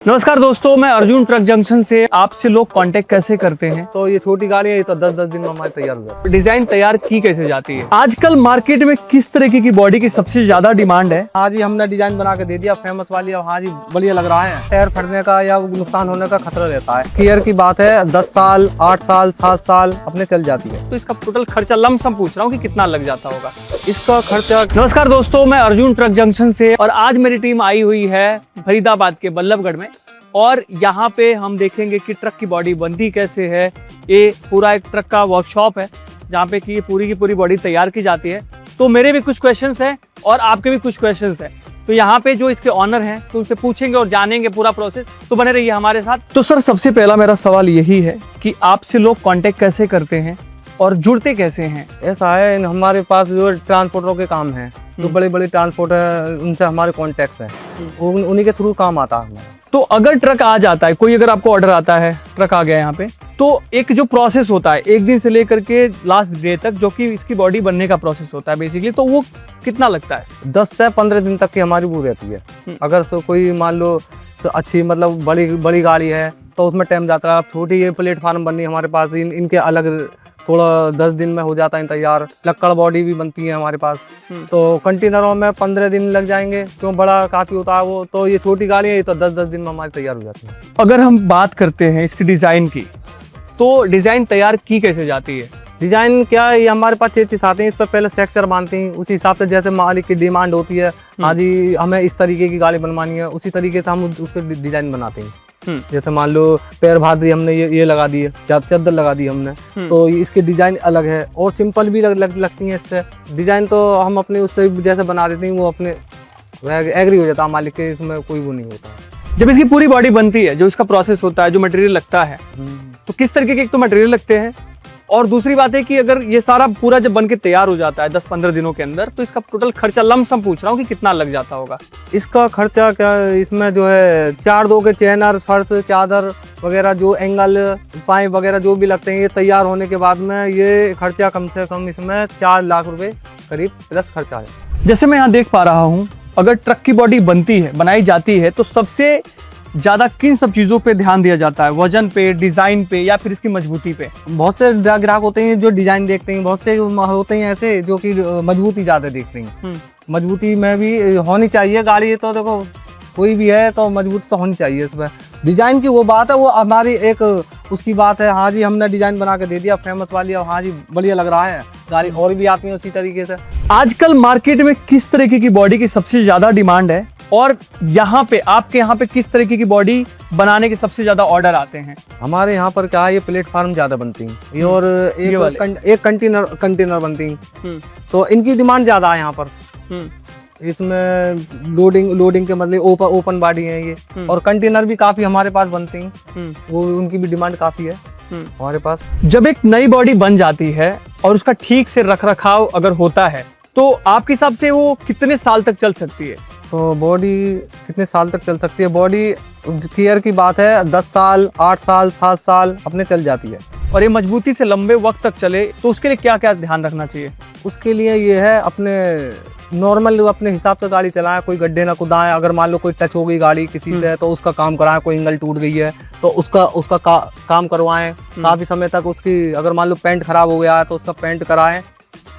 नमस्कार दोस्तों, मैं अर्जुन ट्रक जंक्शन से। आपसे लोग कांटेक्ट कैसे करते हैं? तो ये छोटी गाड़ी है, ये तो 10-10 दिन में हमारी तैयार हो जाती है। डिजाइन तैयार की कैसे जाती है? आजकल मार्केट में किस तरीके की बॉडी की सबसे ज्यादा डिमांड है? हाँ जी, हमने डिजाइन बना के दे दिया फेमस वाली। अब हाँ जी, बढ़िया लग रहा है। टायर फटने का या नुकसान होने का खतरा रहता है। गियर की बात है, 10 साल 8 साल 7 साल अपने चल जाती है। तो इसका टोटल खर्चा लमसम पूछ रहा हूँ कि कितना लग जाता होगा इसका खर्चा। नमस्कार दोस्तों, मैं अर्जुन ट्रक जंक्शन से और आज मेरी टीम आई हुई है फरीदाबाद के बल्लभगढ़ में और यहाँ पे हम देखेंगे कि ट्रक की बॉडी बनती कैसे है। ये पूरा एक ट्रक का वर्कशॉप है जहाँ पे कि ये पूरी की पूरी बॉडी तैयार की जाती है। तो मेरे भी कुछ क्वेश्चंस हैं और आपके भी कुछ क्वेश्चंस हैं। तो यहाँ पे जो इसके ऑनर हैं तो उनसे पूछेंगे और जानेंगे पूरा प्रोसेस। तो बने रहिए हमारे साथ। तो सर, सबसे पहला मेरा सवाल यही है कि आपसे लोग कांटेक्ट कैसे करते हैं और जुड़ते कैसे हैं? ऐसा है, हमारे पास जो ट्रांसपोर्टरों के काम है, जो बड़े बड़े ट्रांसपोर्ट है, उनसे हमारे कॉन्टेक्ट है, उन्हीं के थ्रू काम आता है हमारा। तो अगर ट्रक आ जाता है, कोई अगर आपको ऑर्डर आता है, ट्रक आ गया यहाँ पे, तो एक जो प्रोसेस होता है एक दिन से लेकर के लास्ट डे तक, जो कि इसकी बॉडी बनने का प्रोसेस होता है बेसिकली, तो वो कितना लगता है? 10 से 15 दिन तक की हमारी वो रहती है। अगर कोई मान लो तो अच्छी मतलब बड़ी गाड़ी है तो उसमें टाइम जाता है। छोटी ये प्लेटफार्म बननी है हमारे पास, इनके अलग थोड़ा 10 दिन में हो जाता है तैयार। लक्कड़ बॉडी भी बनती है हमारे पास, तो कंटेनरों में 15 दिन लग जाएंगे, क्यों बड़ा काफी होता है वो। तो ये छोटी गाड़ी है, ये तो 10-10 दिन में हमारी तैयार हो जाती है। अगर हम बात करते हैं इसकी डिजाइन की, तो डिजाइन तैयार की कैसे जाती है? डिजाइन क्या है, ये हमारे पास चीज आते हैं, इस पर पहले सेक्चर बांधते हैं, उसी हिसाब से जैसे मालिक की डिमांड होती है, हाँ जी हमें इस तरीके की गाड़ी बनवानी है, उसी तरीके से हम उसके डिजाइन बनाते हैं। जैसे मान लो पैर भादरी हमने ये लगा दी है, चादर लगा दी हमने, तो इसकी डिजाइन अलग है और सिंपल भी लगती है इससे। डिजाइन तो हम अपने उससे जैसे बना देते हैं, वो अपने एग्री हो जाता है मालिक के, इसमें कोई वो नहीं होता। जब इसकी पूरी बॉडी बनती है, जो इसका प्रोसेस होता है, जो मटेरियल लगता है, तो किस तरीके के एक तो मटेरियल लगते हैं और दूसरी बात है कि अगर ये सारा पूरा जब बन के तैयार हो जाता है 10-15 दिनों के अंदर, तो इसका टोटल खर्चा लमसम पूछ रहा हूँ कि कितना लग जाता होगा? इसका खर्चा क्या, इसमें जो है 4-2 के चैनर, फर्श, चादर वगैरह, जो एंगल पाइप वगैरह जो भी लगते हैं, ये तैयार होने के बाद में ये खर्चा कम से कम इसमें 4 लाख रुपए करीब प्लस खर्चा है। जैसे मैं यहाँ देख पा रहा हूँ, अगर ट्रक की बॉडी बनती है, बनाई जाती है, तो सबसे ज्यादा किन सब चीजों पे ध्यान दिया जाता है? वजन पे, डिजाइन पे, या फिर इसकी मजबूती पे? बहुत से ग्राहक होते हैं जो डिजाइन देखते हैं, बहुत से होते हैं ऐसे जो कि मजबूती ज्यादा देखते हैं। मजबूती में भी होनी चाहिए गाड़ी, तो देखो कोई भी है तो मजबूती तो होनी चाहिए इसमें। डिजाइन की वो बात है, वो हमारी एक उसकी बात है। हाँ जी, हमने डिजाइन बना के दे दिया फेमस वाली, और हाँ जी बढ़िया लग रहा है। गाड़ी और भी आती है उसी तरीके से। आजकल मार्केट में किस तरीके की बॉडी की सबसे ज्यादा डिमांड है और यहाँ पे आपके यहाँ पे किस तरीके की बॉडी बनाने के सबसे ज्यादा ऑर्डर आते हैं? हमारे यहाँ पर क्या है, ये प्लेटफार्म ज्यादा बनती है और एक कंटेनर बनती है, तो इनकी डिमांड ज्यादा है यहाँ पर। इसमें लोडिंग के मतलब ओपन बॉडी है ये, और कंटेनर भी काफी हमारे पास बनते हैं, वो उनकी भी डिमांड काफी है हमारे पास। जब एक नई बॉडी बन जाती है और उसका ठीक से रखरखाव अगर होता है, तो आपके हिसाब से वो कितने साल तक चल सकती है? तो बॉडी कितने साल तक चल सकती है? बॉडी गियर की बात है, 10 साल 8 साल 7 साल अपने चल जाती है। और ये मजबूती से लंबे वक्त तक चले, तो उसके लिए क्या क्या ध्यान रखना चाहिए? उसके लिए ये है, अपने नॉर्मल अपने हिसाब से गाड़ी चलाएं, कोई गड्ढे ना कुदाएं। अगर मान लो कोई टच हो गई गाड़ी किसी से, तो उसका काम कराएं। कोई एंगल टूट गई है तो उसका काम करवाएं। काफी समय तक उसकी, अगर मान लो पेंट खराब हो गया है तो उसका पेंट कराएं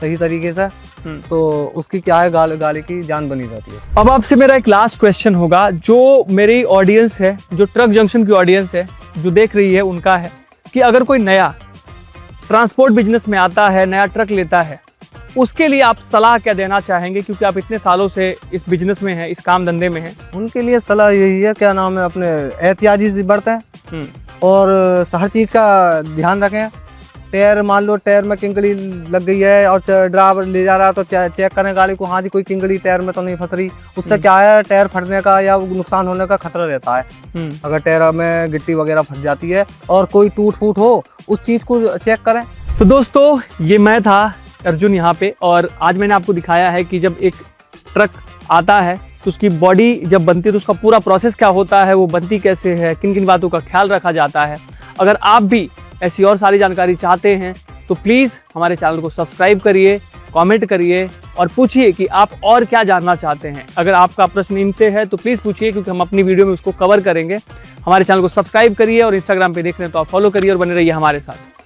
सही तरीके से, तो उसकी क्या है, गाड़ी की जान बनी रहती है। अब आपसे मेरा एक लास्ट क्वेश्चन होगा, जो मेरी ऑडियंस है, जो ट्रक जंक्शन की ऑडियंस है जो देख रही है, उनका है कि अगर कोई नया ट्रांसपोर्ट बिजनेस में आता है, नया ट्रक लेता है, उसके लिए आप सलाह क्या देना चाहेंगे? क्योंकि आप इतने सालों से इस बिजनेस में हैं, इस काम धंधे में हैं। उनके लिए सलाह यही है, क्या नाम है, अपने एहतियाती से बरतें और हर चीज का ध्यान रखें। टायर, मान लो टायर में किंकड़ी लग गई है और ड्राइवर ले जा रहा है, तो चेक करें गाड़ी को, हाँ जी कोई किंकड़ी टायर में तो नहीं फंस रही। उससे क्या है, टायर फटने का या नुकसान होने का खतरा रहता है। अगर टायर में गिट्टी वगैरह फंस जाती है और कोई टूट फूट हो, उस चीज को चेक करें। तो दोस्तों, ये मैं था अर्जुन यहाँ पे, और आज मैंने आपको दिखाया है कि जब एक ट्रक आता है तो उसकी बॉडी जब बनती है तो उसका पूरा प्रोसेस क्या होता है, वो बनती कैसे है, किन किन बातों का ख्याल रखा जाता है। अगर आप भी ऐसी और सारी जानकारी चाहते हैं तो प्लीज़ हमारे चैनल को सब्सक्राइब करिए कमेंट करिए और पूछिए कि आप और क्या जानना चाहते हैं। अगर आपका प्रश्न इनसे है तो प्लीज़ पूछिए, क्योंकि हम अपनी वीडियो में उसको कवर करेंगे। हमारे चैनल को सब्सक्राइब करिए और इंस्टाग्राम पे देख रहे हैं तो आप फॉलो करिए और बने रहिए हमारे साथ।